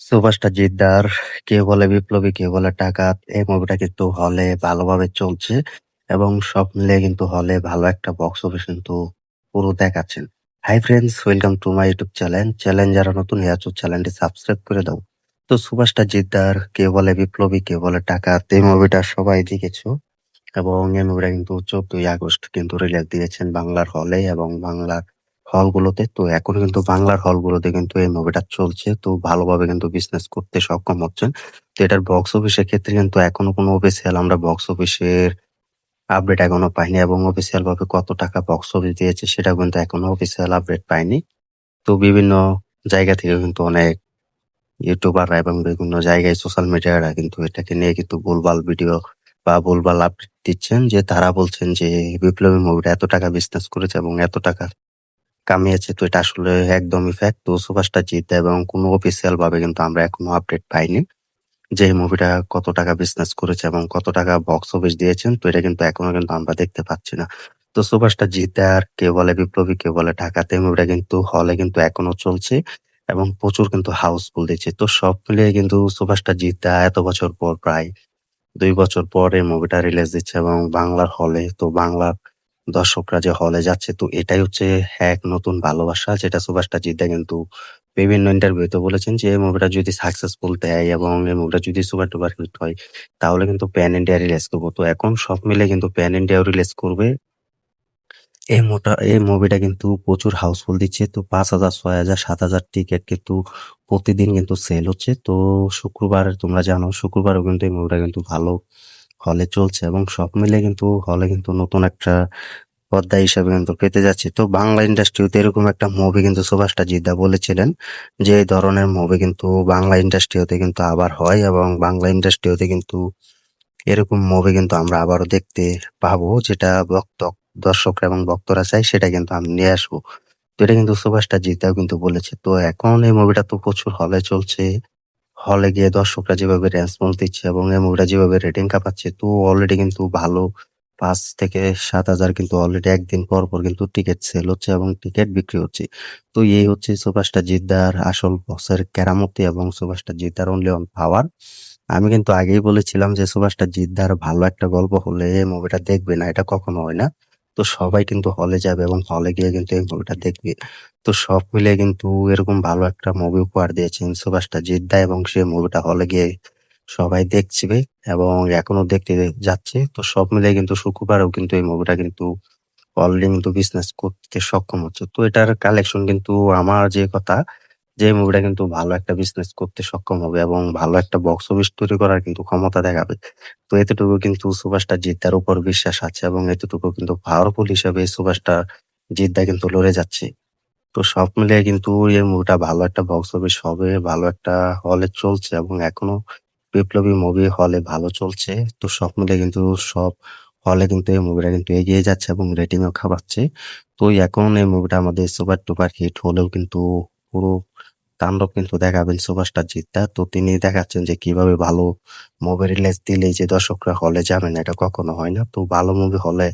Superstar জিদ্দার কেউ বলে বিপ্লবী, কেউ বলে ডাকাত। এই মুভিটা কিন্তু হলে ভালোভাবে চলছে এবং সব মিলিয়ে কিন্তু হলে ভালো একটা বক্স অফিস কিন্তু পুরো দেখাচ্ছেন। Hi friends, welcome to my YouTube channel. যারা নতুন আছো চ্যানেলটি সাবস্ক্রাইব করে দাও। তো সুপারস্টার জিদ্দার কেউ বলে বিপ্লবী, কেউ বলে ডাকাত, এই মুভিটা সবাই দেখেছো এবং এই মুভিটা কিন্তু 14ই আগস্ট কিন্তু রিলিজ দিয়েছেন বাংলার হলে এবং বাংলার হলগুলোতে। তো এখন কিন্তু বাংলার হলগুলোতে কিন্তু এই মুভিটা চলছে, তো ভালোভাবে কিন্তু বিজনেস করতে সক্ষম হচ্ছেন। তো এটার বক্স অফিসের ক্ষেত্রে কিন্তু এখনো কোনো অফিসিয়াল আমরা বক্স অফিসের আপডেট এখনো পাইনি এবং অফিসিয়াল ভাবে কত টাকা বক্স অফিস দিয়েছে সেটা কিন্তু এখনো অফিসিয়াল আপডেট পাইনি। তো বিভিন্ন জায়গা থেকে কিন্তু অনেক ইউটিউবাররা এবং বিভিন্ন জায়গায় সোশ্যাল মিডিয়ারা কিন্তু এটাকে নিয়ে কিন্তু ভুলভাল ভিডিও বা ভুলভাল আপডেট দিচ্ছেন, যে তারা বলছেন যে বিপ্লবী মুভিটা এত টাকা বিজনেস করেছে এবং এত টাকা কামিয়েছে। তো এটা আসলে একদমই ফ্যাক্ট। তো সুপারস্টার জিৎ এবং কোনো অফিসিয়াল ভাবে কিন্তু আমরা এখনো আপডেট পাইনি যে এই মুভিটা কত টাকা বিজনেস করেছে এবং কত টাকা বক্স অফিস দিয়েছেন। তো এটা কিন্তু এখনো কিন্তু আমরা দেখতে পাচ্ছি না। তো সুপারস্টার জিৎ আর কেউ বলে বিপ্লবী, কেউ বলে ঢাকাতে, মুভিটা কিন্তু হলে কিন্তু এখনো চলছে এবং প্রচুর কিন্তু হাউসফুল দিচ্ছে। তো সব মিলিয়ে কিন্তু সুপারস্টার জিৎ এত বছর পর, প্রায় 2 বছর পর এই মুভিটা রিলিজ দিচ্ছে এবং বাংলার হলে। তো বাংলার দর্শকরা যে হলে যাচ্ছে, তো এটাই হচ্ছে এক নতুন ভালোবাসা, যেটা সুপারস্টার জিদ্দা কিন্তু বিভিন্ন ইন্টারভিউতে বলেছেন যে এই মুভিটা যদি সাকসেসফুল দেয় এবং এই মুভিটা যদি সুপার ডুপার হিট হয় তাহলে কিন্তু প্যান ইন্ডিয়া রিলিজ করবো। তো এখন সব মিলে কিন্তু প্যান ইন্ডিয়াও রিলিজ করবে। এই মুভিটা কিন্তু প্রচুর হাউসফুল দিচ্ছে। তো 5,000, 6,000, 7,000 টিকিট কিন্তু প্রতিদিন কিন্তু সেল হচ্ছে। তো শুক্রবার, তোমরা জানো শুক্রবারও কিন্তু এই মুভিটা কিন্তু ভালো হলে চলছে এবং সব মিলে কিন্তু হলে কিন্তু নতুন একটা পর্দা হিসাবে কিন্তু পেতে যাচ্ছে। তো বাংলা ইন্ডাস্ট্রিতে এরকম একটা মুভি কিন্তু সুভাষটা জিদ্দা বলেছিলেন যে এই ধরনের মুভি কিন্তু বাংলা ইন্ডাস্ট্রিতে কিন্তু আবার হয় এবং বাংলা ইন্ডাস্ট্রিতে কিন্তু এরকম মুভি কিন্তু আমরা আবারও দেখতে পাবো, যেটা দর্শকরা এবং ভক্তরা চাই সেটা কিন্তু আমি নিয়ে আসবো। তো এটা কিন্তু সুভাষটা জিদ্দাও কিন্তু বলেছে। তো এখন এই মুভিটা তো প্রচুর হলে চলছে, হলে গিয়ে দর্শকরা যেভাবে রেসপন্স দিচ্ছে এবং এই মুভিটা যেভাবে রেটিং কাঁপাচ্ছে, তো অলরেডি কিন্তু ভালো 5,000 থেকে 7,000 কিন্তু অলরেডি একদিন পর পর কিন্তু টিকিট সেল হচ্ছে এবং টিকিট বিক্রি হচ্ছে। তো এই হচ্ছে সুপারস্টার জিদ্দার আসল বসের কেরামতি এবং সুপারস্টার জিদ্দার অনলি অন পাওয়ার। আমি কিন্তু আগেই বলেছিলাম যে সুপারস্টার জিদ্দার ভালো একটা গল্প হলে মুভিটা দেখবে না, এটা কখনো হয় না। তো সবাই কিন্তু হলে যাবে এবং হলে গিয়ে কিন্তু এই মুভিটা দেখবে। তো সব মিলিয়ে কিন্তু এরকম ভালো একটা মুভি উপহার দিয়েছেন সুপারস্টার জিদ্দা এবং সে মুভিটা হলে গিয়ে সবাই দেখছিবে এবং এখনো দেখতে যাচ্ছে। তো সব মিলিয়ে কিন্তু শুক্রবারেও কিন্তু এই মুভিটা কিন্তু অলরেডি কিন্তু বিজনেস করতে সক্ষম হচ্ছে। তো এটার কালেকশন কিন্তু আমার যে কথা, যে মুভিটা কিন্তু ভালো একটা বিজনেস করতে সক্ষম হবে এবং ভালো একটা বক্স অফিস তৈরি করার কিন্তু ক্ষমতা দেখাবে। তো এতটুকু কিন্তু সুপারস্টার জিদ্দার উপর বিশ্বাস আছে এবং এতটুকু কিন্তু পাওয়ারফুল হিসেবে সুপারস্টার জিদ্দা কিন্তু লড়ে যাচ্ছে। তো সব মিলিয়ে কিন্তু এই মুভিটা ভালো একটা বক্স অফিস হবে, ভালো একটা হলে চলছে এবং এখনো বিপ্লবী মুভি হলে ভালো চলছে। তো সব মিলিয়ে কিন্তু সব হলে কিন্তু এই মুভিটা কিন্তু এগিয়ে যাচ্ছে এবং রেটিংও খাওয়াচ্ছে। তো এখন এই মুভিটা আমাদের সুপার ডুপার হিট হলেও কিন্তু পুরো তাণ্ডব কিন্তু দেখাবেন সুপারস্টার জিৎদা। তো তিনি দেখাচ্ছেন যে কিভাবে ভালো মুভি রিলিজ দিলেই যে দর্শকরা হলে যাবেন, এটা কখনো হয় না। তো ভালো মুভি হলে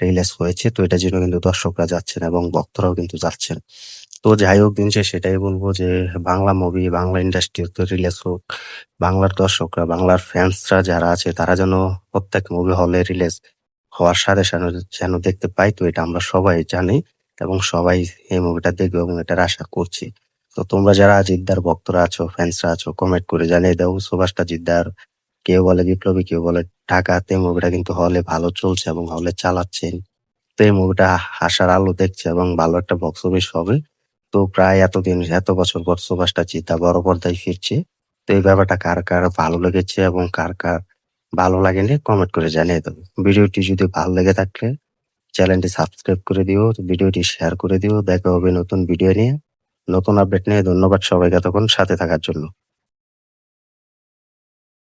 রিলিজ হয়েছে, তো এটার জন্য কিন্তু দর্শকরা যাচ্ছেন এবং ভক্তরাও কিন্তু যাচ্ছেন। তো যাই হোক, দিন শেষে সেটাই বলবো যে বাংলা মুভি বাংলা ইন্ডাস্ট্রিতে রিলিজ হোক, বাংলার দর্শকরা, বাংলার ফ্যান্সরা যারা আছে তারা যেন প্রত্যেক মুভি হলে রিলিজ হওয়ার সাথে সাথে যেন দেখতে পাই। তো এটা আমরা সবাই জানি এবং সবাই এই মুভিটা দেখবে এবং এটার আশা করছি। তো তোমরা যারা জিদ্দার ভক্তরা আছো, ফ্যান্সরা আছো, কমেন্ট করে জানিয়ে দাও সুভাষটা জিদ্দার কেউ বলে বিপ্লবী, কেউ বলে ঢাকাতে, মুভিটা কিন্তু হলে ভালো চলছে এবং হলে চালাচ্ছেন। তো এই মুভিটা আশার আলো দেখছে এবং ভালো একটা বক্স অফিস হবে। তো প্রায় এতদিন, এত বছর পর সুভাষটা চিতা বড় পর্দায় ফিরছে। তো এই ব্যাপারটা কার কার ভালো লেগেছে এবং কার কার ভালো লাগেনি কমেন্ট করে জানিয়ে দেবো। ভিডিওটি যদি ভালো লেগে থাকলে চ্যানেলটি সাবস্ক্রাইব করে দিও, ভিডিওটি শেয়ার করে দিও। দেখা হবে নতুন ভিডিও নিয়ে, নতুন আপডেট নিয়ে। ধন্যবাদ সবাইকে এতক্ষণ সাথে থাকার জন্য।